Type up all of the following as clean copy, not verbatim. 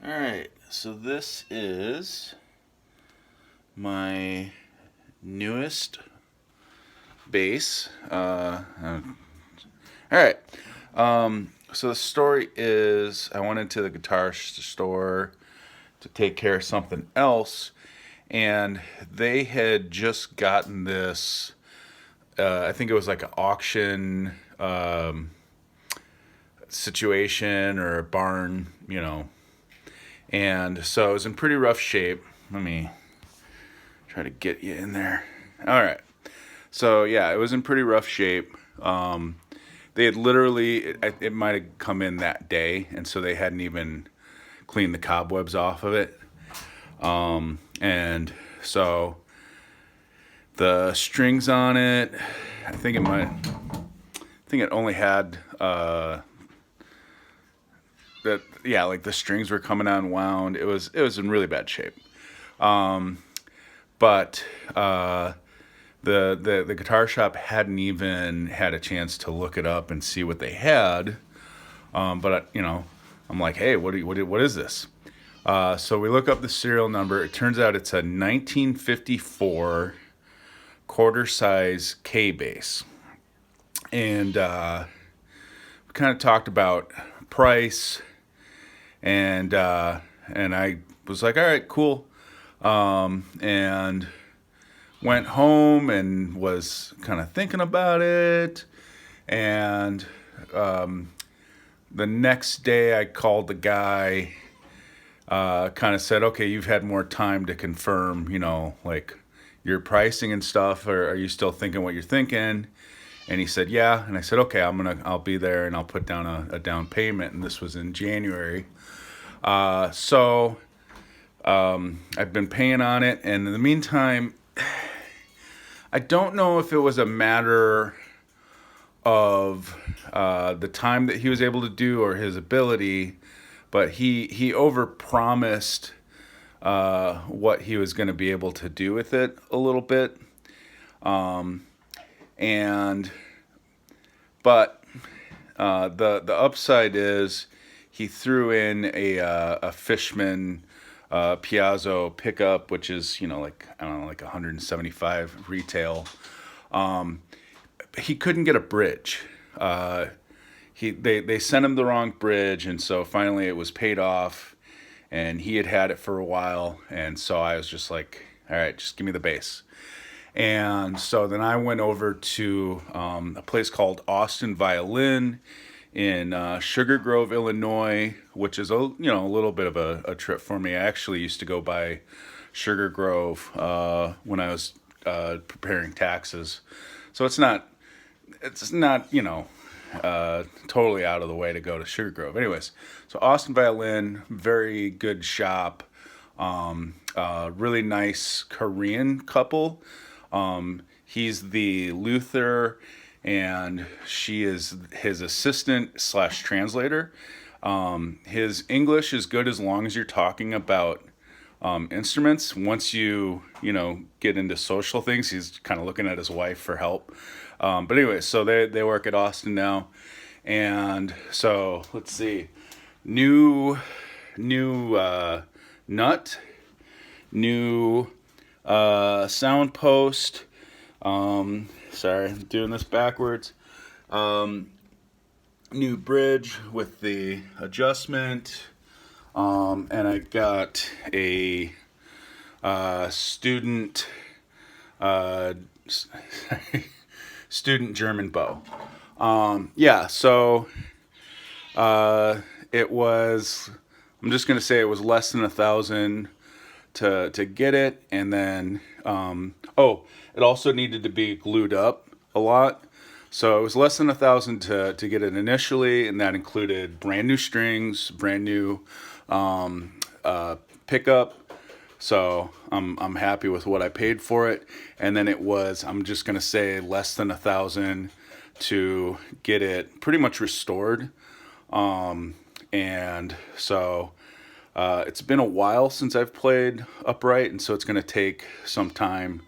Alright, so this is my newest bass. Alright, so the story is I went into the guitar store to take care of something else, and they had just gotten this. I think it was like an auction situation or a barn, and so it was in pretty rough shape. Let me try to get you in there. All right. So yeah, it was in pretty rough shape. They had literally, it might have come in that day, and so they hadn't even cleaned the cobwebs off of it. And so the strings on it, I think it only had that. Yeah, like the strings were coming unwound. It was in really bad shape. But the guitar shop hadn't even had a chance to look it up and see what they had. But I'm like, hey, what is this? So we look up the serial number. It turns out it's a 1954 quarter size K bass, and we kind of talked about price, and I was like, all right, cool, and went home and was kind of thinking about it, and the next day I called the guy, kind of said, okay, you've had more time to confirm, like your pricing and stuff, or are you still thinking what you're thinking? And he said, yeah. And I said, okay, I'll be there and I'll put down a down payment. And this was in January. So I've been paying on it. And in the meantime, I don't know if it was a matter of the time that he was able to do or his ability, but he overpromised what he was going to be able to do with it a little bit. And but the upside is he threw in a Fishman Piazza pickup, which is like I don't know, like 175 retail. He couldn't get a bridge. They sent him the wrong bridge, and so finally it was paid off, and he had it for a while, and so I was just like, all right, just give me the bass. And so then I went over to a place called Austin Violin in Sugar Grove, Illinois, which is a little bit of a trip for me. I actually used to go by Sugar Grove when I was preparing taxes, so it's not totally out of the way to go to Sugar Grove. Anyways, so Austin Violin, very good shop. Really nice Korean couple. He's the luthier, and she is his assistant slash translator. His English is good as long as you're talking about instruments. Once you get into social things, he's kind of looking at his wife for help. But anyway, so they work at Austin now, and so let's see, new nut, new sound post. Sorry, I'm doing this backwards. New bridge with the adjustment. And I got a student student German bow. Yeah, so it was. I'm just gonna say it was less than 1,000 to get it, and then it also needed to be glued up a lot. So it was less than 1,000 to get it initially, and that included brand new strings, brand new pickup. So I'm happy with what I paid for it, and then it was, I'm just gonna say, less than 1,000 to get it pretty much restored. And so it's been a while since I've played upright, and so it's going to take some time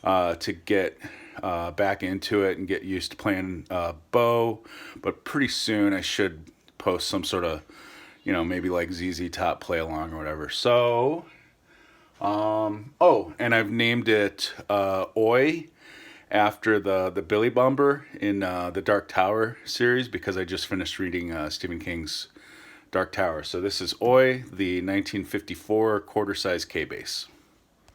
to get back into it and get used to playing bow. But pretty soon I should post some sort of maybe like ZZ Top play along or whatever. So, oh, and I've named it Oi after the Billy Bumper in the Dark Tower series because I just finished reading Stephen King's Dark Tower. So this is Oi, the 1954 quarter-size K-Base.